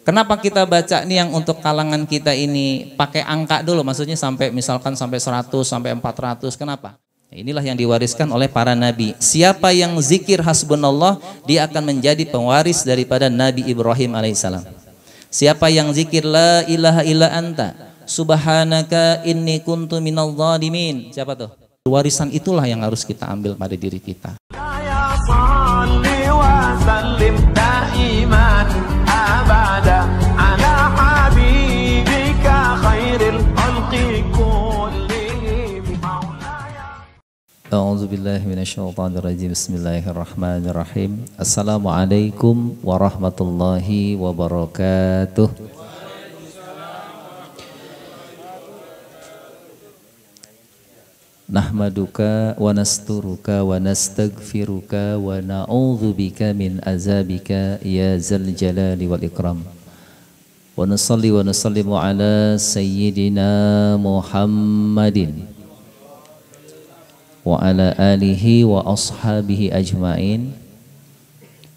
Kenapa kita baca nih yang untuk kalangan kita ini pakai angka dulu, maksudnya sampai misalkan sampai 100, sampai 400, kenapa? Inilah yang diwariskan oleh para nabi. Siapa yang zikir hasbunallah, dia akan menjadi pewaris daripada Nabi Ibrahim alaihissalam. Siapa yang zikir la ilaha illa anta subhanaka inni kuntu minadh dhalimin, siapa tuh? Warisan itulah yang harus kita ambil pada diri kita. A'udzubillahi minasyaitonirrajim. Bismillahirrahmanirrahim. Assalamualaikum warahmatullahi wabarakatuh. Nahmaduka wa nasturuka wa nastaghfiruka wa na'udzubika min azabika ya zal jalali wal ikram. Wa nusalli wa nusallimu ala sayyidina Muhammadin wa ala alihi wa ashabihi ajma'in.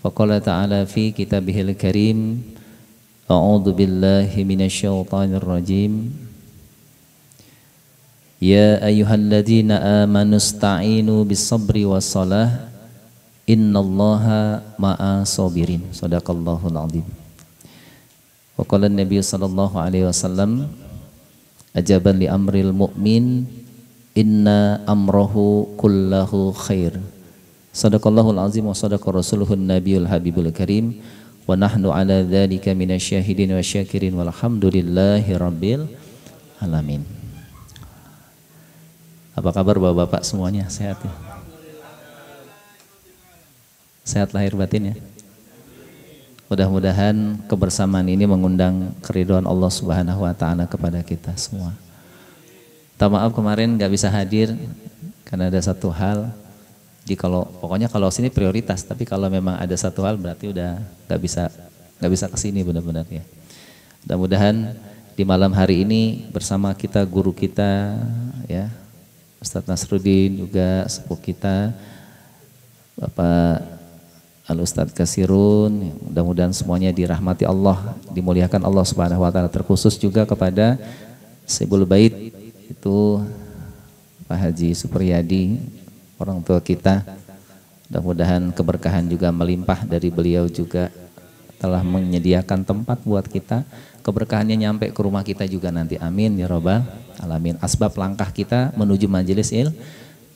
Faqala ta'ala fi kitabihil karim, a'udzu billahi minasyaitonir rajim. Ya ayyuhalladzina amanu ista'inu bis-sabri was-salah innallaha ma'as sabirin. Shadaqallahul azim. Wa qala an-nabiy sallallahu alaihi wasallam ajaban li amril mu'min inna amrahu kullahu khair. Shadaqallahul azim wa shadaqa rasuluhun nabiyul habibul karim wa nahnu ala dzalika minasyahidin wa syakirin walhamdulillahi rabbil alamin. Apa kabar bapak-bapak semuanya? Sehat ya? Sehat lahir batin ya? Mudah-mudahan kebersamaan ini mengundang keridhaan Allah Subhanahu wa taala kepada kita semua. Minta maaf kemarin nggak bisa hadir karena ada satu hal. Pokoknya kalau sini prioritas, tapi kalau memang ada satu hal berarti udah nggak bisa kesini benar-benar ya. Mudah-mudahan di malam hari ini bersama kita guru kita ya, Ustadz Nasruddin, juga sepuh kita Bapak Al-Ustadz Kasirun, mudah-mudahan semuanya dirahmati Allah, dimuliakan Allah Subhanahu wa taala. Terkhusus juga kepada Sibul Bait itu Pak Haji Supriyadi, orang tua kita. Mudah-mudahan keberkahan juga melimpah dari beliau, juga telah menyediakan tempat buat kita. Keberkahannya nyampe ke rumah kita juga nanti, amin ya robbal alamin. Asbab langkah kita menuju majelis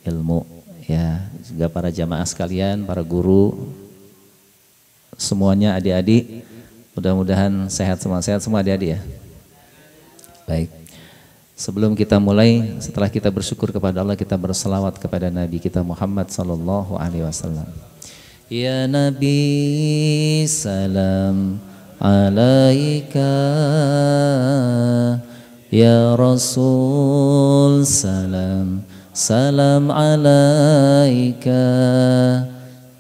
ilmu ya, juga para jamaah sekalian, para guru semuanya, adik-adik, mudah-mudahan sehat semua adik-adik ya. Baik, sebelum kita mulai, setelah kita bersyukur kepada Allah, kita berselawat kepada Nabi kita Muhammad sallallahu alaihi wasallam. Ya Nabi salam alaika, ya Rasul salam alaika,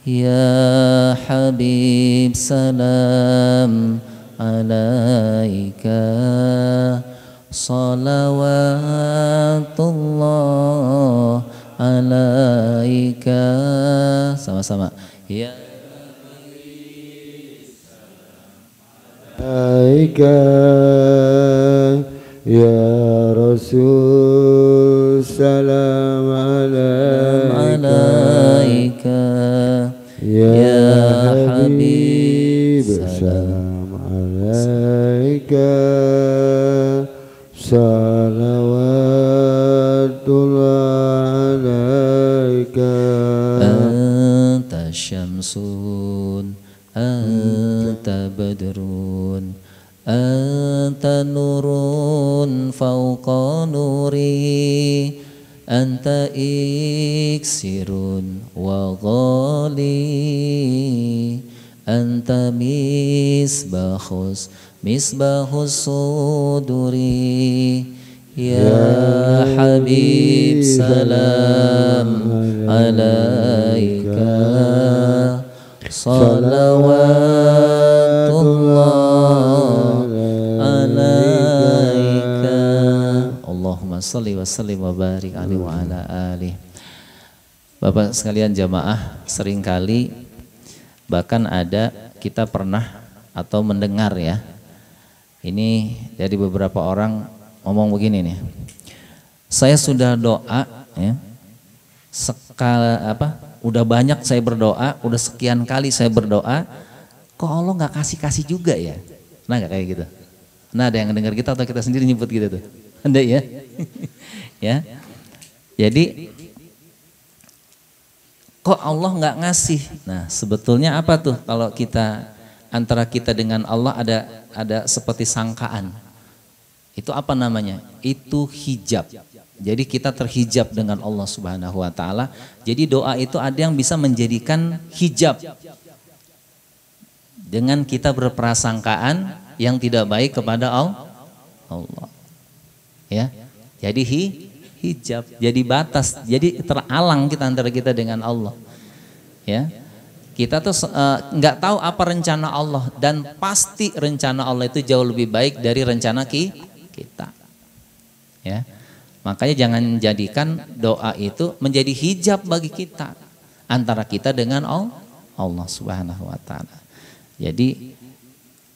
ya Habib salam alaika, salawatullah alaika. Sama-sama. Ya alaika, ya Rasul salam alaika, ya Habib salam alaika, salawatullah alaika. Anta syamsun anta badrun anta nurun fauqa nuri, anta iksirun wa ghali, anta misbahus suduri, ya Habib salam alaika, salawatullah alaika. Allahumma salli wa sallim wa barik alaihi wa ala alihi. Bapak sekalian jamaah, seringkali bahkan ada kita pernah atau mendengar ya, Ini dari beberapa orang ngomong begini nih. Saya sudah doa ya. Udah banyak saya berdoa, udah sekian kali saya berdoa, kok Allah nggak kasih juga ya? Nah nggak kayak gitu. Nah ada yang dengar kita atau kita sendiri nyebut gitu tuh? Ada ya? Ya. Jadi kok Allah nggak ngasih? Nah sebetulnya apa tuh kalau kita antara kita dengan Allah ada seperti sangkaan. Itu apa namanya? Itu hijab. Jadi kita terhijab dengan Allah Subhanahu wa taala. Jadi doa itu ada yang bisa menjadikan hijab. Dengan kita berprasangkaan yang tidak baik kepada Allah. Ya. Jadi hijab, jadi batas, jadi teralang kita antara kita dengan Allah. Ya. Kita tuh nggak tahu apa rencana Allah dan pasti rencana Allah itu jauh lebih baik dari rencana kita. Ya. Makanya jangan jadikan doa itu menjadi hijab bagi kita antara kita dengan Allah Subhanahu wa taala. Jadi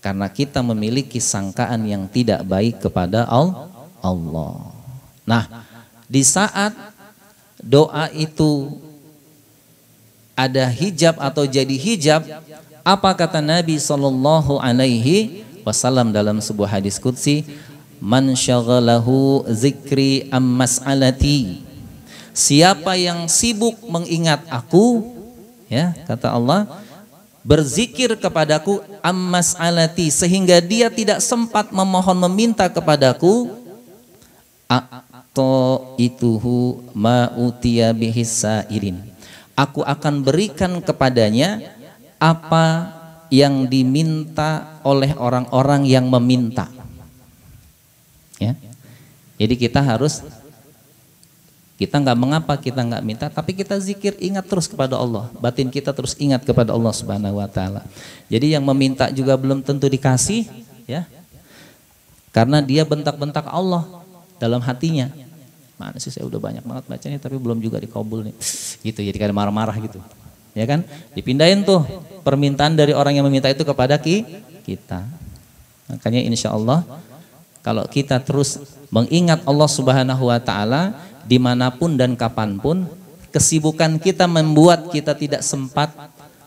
karena kita memiliki sangkaan yang tidak baik kepada Allah. Nah, di saat doa itu ada hijab atau jadi hijab, apa kata Nabi sallallahu alaihi wasallam dalam sebuah hadis qudsi? Man syaghalahu zikri mas'alati. Siapa yang sibuk mengingat aku, ya, kata Allah, berzikir kepadaku mas'alati sehingga dia tidak sempat memohon meminta kepadaku, ituhu ma utiya bihis sa'irin. Aku akan berikan kepadanya apa yang diminta oleh orang-orang yang meminta. Ya. Jadi kita nggak mengapa kita nggak minta, tapi kita zikir, ingat terus kepada Allah, batin kita terus ingat kepada Allah Subhanahu wa taala. Jadi yang meminta juga belum tentu dikasih, ya, karena dia bentak-bentak Allah dalam hatinya. Mana sih saya udah banyak banget bacanya tapi belum juga dikabul nih, gitu. Jadi kayak marah-marah gitu, ya kan? Dipindahin tuh permintaan dari orang yang meminta itu kepada kita. Makanya insya Allah kalau kita terus mengingat Allah Subhanahu wa taala dimanapun dan kapanpun, kesibukan kita membuat kita tidak sempat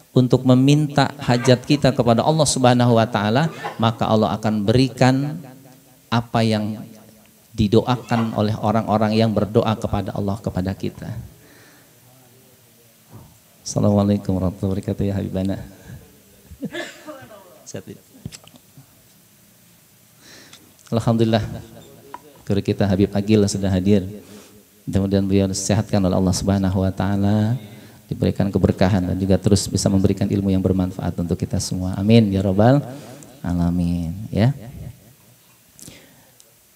untuk meminta hajat kita kepada Allah Subhanahu wa taala, maka Allah akan berikan apa yang didoakan oleh orang-orang yang berdoa kepada Allah kepada kita. Assalamualaikum warahmatullahi wabarakatuh ya Habibana. Alhamdulillah, guru kita Habib Agil sudah hadir. Mudah-mudahan beliau disehatkan oleh Allah Subhanahu wa taala, diberikan keberkahan dan juga terus bisa memberikan ilmu yang bermanfaat untuk kita semua. Amin ya rabbal alamin, ya.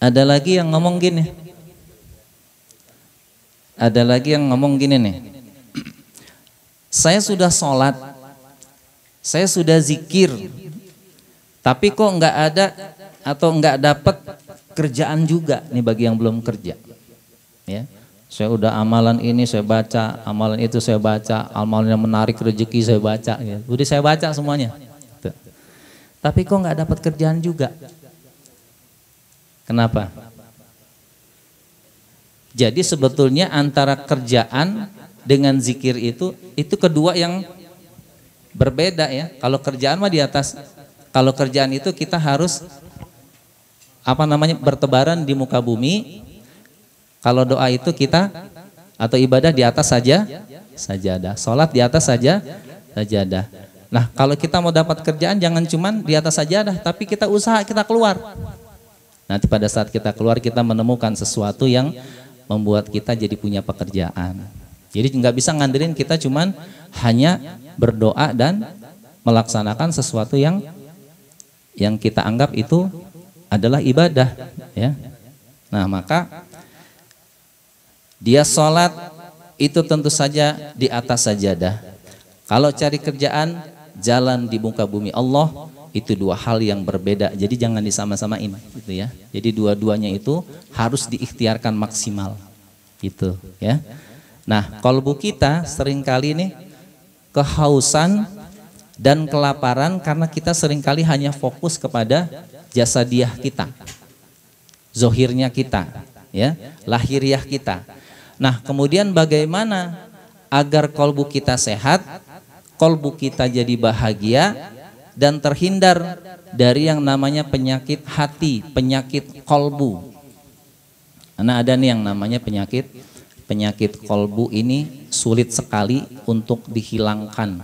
Ada lagi yang ngomong gini. Ada lagi yang ngomong gini nih. Saya sudah sholat, saya sudah zikir, tapi kok nggak ada atau nggak dapat kerjaan juga nih bagi yang belum kerja, ya. Saya udah amalan ini saya baca, amalan itu saya baca, amalan yang menarik rezeki saya baca, ya. Udah saya baca semuanya, tuh. Tapi kok nggak dapat kerjaan juga. Kenapa? Jadi sebetulnya antara kerjaan dengan zikir itu kedua yang berbeda, ya. Kalau kerjaan mah di atas, kalau kerjaan itu kita harus bertebaran di muka bumi. Kalau doa itu kita atau ibadah di atas sajadah. Salat di atas sajadah. Nah, kalau kita mau dapat kerjaan jangan cuman di atas sajadah, tapi kita usaha, kita keluar. Nanti pada saat kita keluar kita menemukan sesuatu yang membuat kita jadi punya pekerjaan. Jadi nggak bisa ngandelin kita cuman hanya berdoa dan melaksanakan sesuatu yang kita anggap itu adalah ibadah, ya. Nah, maka dia sholat itu tentu saja di atas sajadah. Kalau cari kerjaan, jalan di muka bumi Allah, itu dua hal yang berbeda. Jadi jangan disama-samain, gitu ya. Jadi dua-duanya itu harus diikhtiarkan maksimal, gitu, ya. Nah, kalbu kita seringkali nih kehausan dan kelaparan karena kita seringkali hanya fokus kepada jasadiah kita, zohirnya kita, ya, lahiriah kita. Nah, kemudian bagaimana agar kolbu kita sehat, kolbu kita jadi bahagia dan terhindar dari yang namanya penyakit hati, penyakit kolbu. Karena ada nih yang namanya penyakit kolbu ini sulit sekali untuk dihilangkan,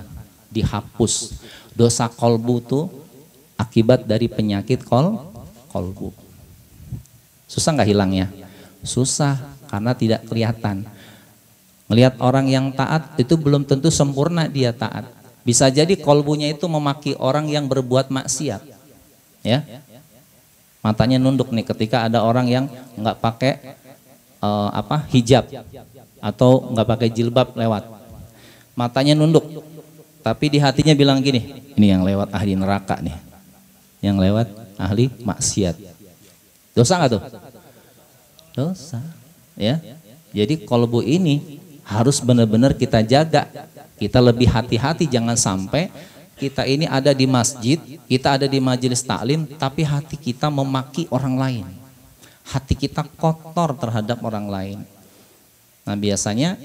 dihapus. Dosa kolbu tuh akibat dari penyakit kolbu. Susah nggak hilangnya? Susah, karena tidak kelihatan. Melihat orang yang taat itu belum tentu sempurna dia taat. Bisa jadi kolbunya itu memaki orang yang berbuat maksiat, ya. Matanya nunduk nih ketika ada orang yang nggak pakai hijab atau nggak pakai jilbab lewat. Matanya nunduk, tapi di hatinya bilang gini, ini yang lewat ahli neraka nih, yang lewat ahli maksiat. Dosa nggak tuh? Dosa, ya. Jadi kolbu ini harus benar-benar kita jaga. Kita lebih hati-hati, jangan sampai kita ini ada di masjid, kita ada di majelis taklim, tapi hati kita memaki orang lain. Hati kita kotor terhadap orang lain. Nah, biasanya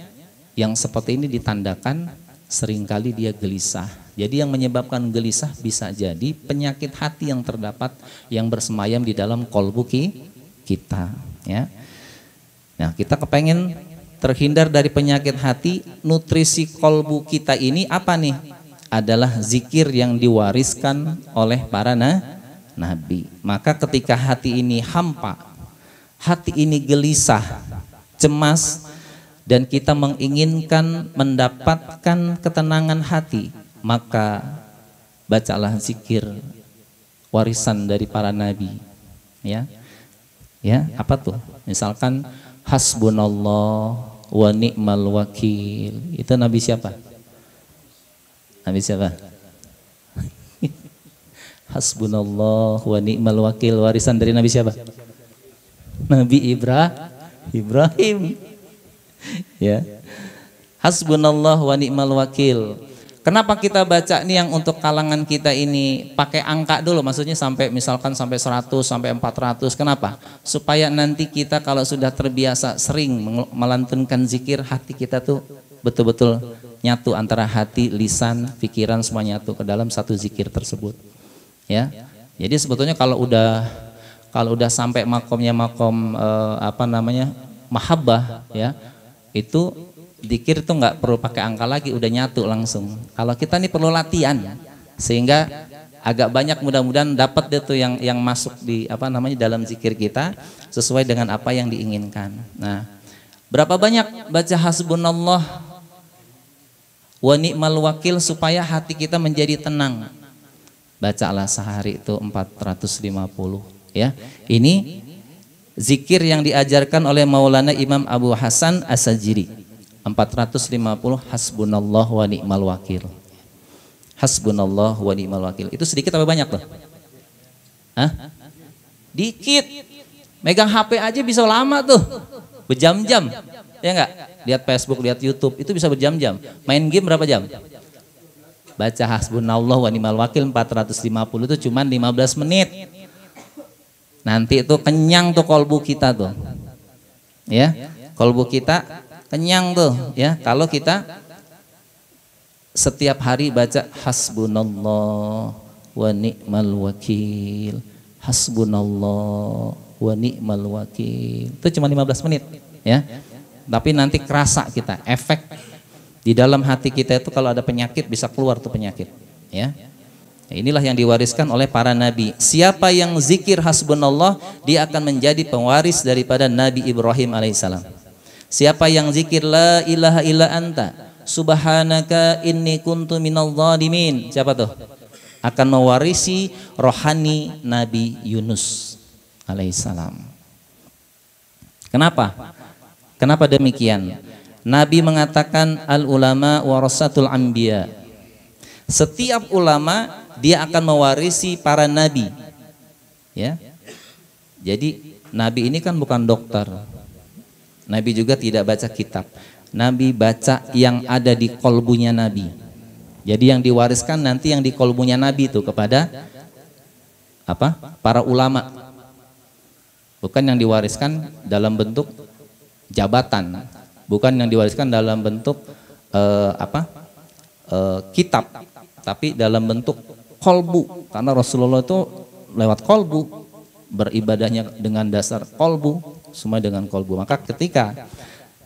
yang seperti ini ditandakan seringkali dia gelisah. Jadi yang menyebabkan gelisah bisa jadi penyakit hati yang terdapat, yang bersemayam di dalam kolbu kita, ya. Nah, kita kepengen terhindar dari penyakit hati. Nutrisi kolbu kita ini apa nih? Adalah zikir yang diwariskan oleh para nabi. Maka ketika hati ini hampa, hati ini gelisah, cemas, dan kita menginginkan mendapatkan ketenangan hati, maka bacalah zikir warisan dari para nabi. Ya, apa tuh? Misalkan hasbunallah wa ni'mal wakil. Itu nabi siapa? Nabi siapa? Hasbunallah wa ni'mal wakil, warisan dari nabi siapa? Nabi Ibrahim. Ya. Hasbunallah wa ni'mal wakil. Kenapa kita baca nih yang untuk kalangan kita ini pakai angka dulu, maksudnya sampai misalkan sampai 100, sampai 400. Kenapa? Supaya nanti kita kalau sudah terbiasa sering melantunkan zikir, hati kita tuh betul-betul nyatu antara hati, lisan, pikiran, semua nyatu ke dalam satu zikir tersebut. Ya. Jadi sebetulnya kalau udah sampai makomnya makom mahabbah, ya, itu zikir itu nggak perlu pakai angka lagi, udah nyatu langsung. Kalau kita nih perlu latihan, sehingga agak banyak, mudah-mudahan dapat deh tuh yang masuk di dalam zikir kita sesuai dengan apa yang diinginkan. Nah, berapa banyak baca hasbunallah wa ni'mal wakil supaya hati kita menjadi tenang? Bacalah sehari itu 450, ya. Ini zikir yang diajarkan oleh Maulana Imam Abu Hasan As-Sajili. 450 hasbunallah wa ni'mal wakil. Hasbunallah wa ni'mal wakil. Itu sedikit apa banyak loh? Hah? Dikit. Megang HP aja bisa lama tuh. Berjam-jam. Ya enggak? Lihat Facebook, lihat YouTube, itu bisa berjam-jam. Main game berapa jam? Baca hasbunallah wa ni'mal wakil 450 itu cuma 15 menit. Nanti itu kenyang tuh kolbu kita tuh. Ya, kolbu kita kenyang tuh, ya, kalau kita setiap hari baca hasbunallah wa ni'mal wakil, hasbunallah wa ni'mal wakil. Itu cuma 15 menit, ya. Tapi nanti kerasa kita, efek di dalam hati kita itu kalau ada penyakit bisa keluar tuh penyakit, ya. Inilah yang diwariskan oleh para nabi. Siapa yang zikir hasbunallah, dia akan menjadi pewaris daripada Nabi Ibrahim alaihissalam. Siapa yang zikir la ilaha illa anta subhanaka inni kuntu minal zalimin, siapa tuh? Akan mewarisi rohani Nabi Yunus alaihissalam. Kenapa? Kenapa demikian? Nabi mengatakan al ulama warasatul anbiya. Setiap ulama dia akan mewarisi para nabi. Ya. Jadi nabi ini kan bukan dokter. Nabi juga tidak baca kitab. Nabi baca yang ada di kolbunya Nabi. Jadi yang diwariskan nanti yang di kolbunya Nabi itu kepada apa? Para ulama. Bukan yang diwariskan dalam bentuk jabatan, bukan yang diwariskan dalam bentuk kitab, tapi dalam bentuk kolbu. Karena Rasulullah itu lewat kolbu, beribadahnya dengan dasar kolbu, semua dengan kolbu. Maka ketika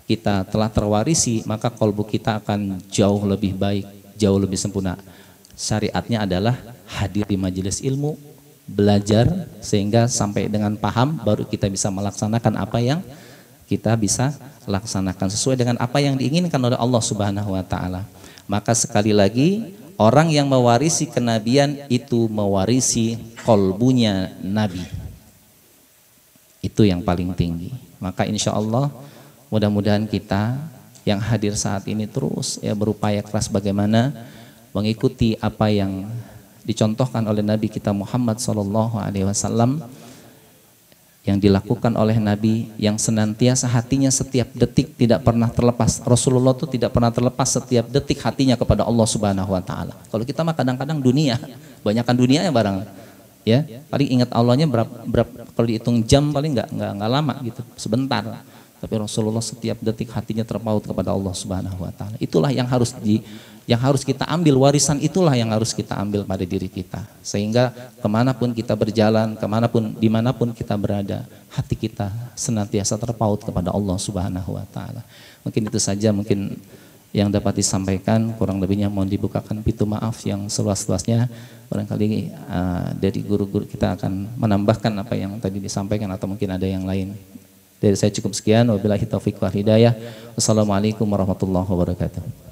kita telah terwarisi, maka kolbu kita akan jauh lebih baik, jauh lebih sempurna. Syariatnya adalah hadir di majelis ilmu, belajar sehingga sampai dengan paham, baru kita bisa melaksanakan apa yang kita bisa laksanakan sesuai dengan apa yang diinginkan oleh Allah Subhanahu wa taala. Maka sekali lagi, orang yang mewarisi kenabian itu mewarisi kolbunya Nabi. Itu yang paling tinggi. Maka insya Allah mudah-mudahan kita yang hadir saat ini terus ya berupaya keras bagaimana mengikuti apa yang dicontohkan oleh Nabi kita Muhammad SAW, yang dilakukan oleh Nabi, yang senantiasa hatinya setiap detik tidak pernah terlepas. Rasulullah itu tidak pernah terlepas setiap detik hatinya kepada Allah Subhanahu wa taala. Kalau kita mah kadang-kadang dunia, banyakkan dunia ya barang. Ya, paling ingat Allahnya berapa kalau dihitung jam paling nggak lama gitu, sebentar. Tapi Rasulullah setiap detik hatinya terpaut kepada Allah Subhanahu wa taala. Itulah yang harus kita ambil, warisan itulah yang harus kita ambil pada diri kita. Sehingga kemanapun kita berjalan, dimanapun kita berada, hati kita senantiasa terpaut kepada Allah Subhanahu wa taala. Mungkin itu saja mungkin yang dapat disampaikan, kurang lebihnya mohon dibukakan pintu maaf yang seluas-luasnya. Barangkali dari guru-guru kita akan menambahkan apa yang tadi disampaikan atau mungkin ada yang lain. Dari saya cukup sekian, wabillahi taufiq wal hidayah. Wassalamualaikum warahmatullahi wabarakatuh.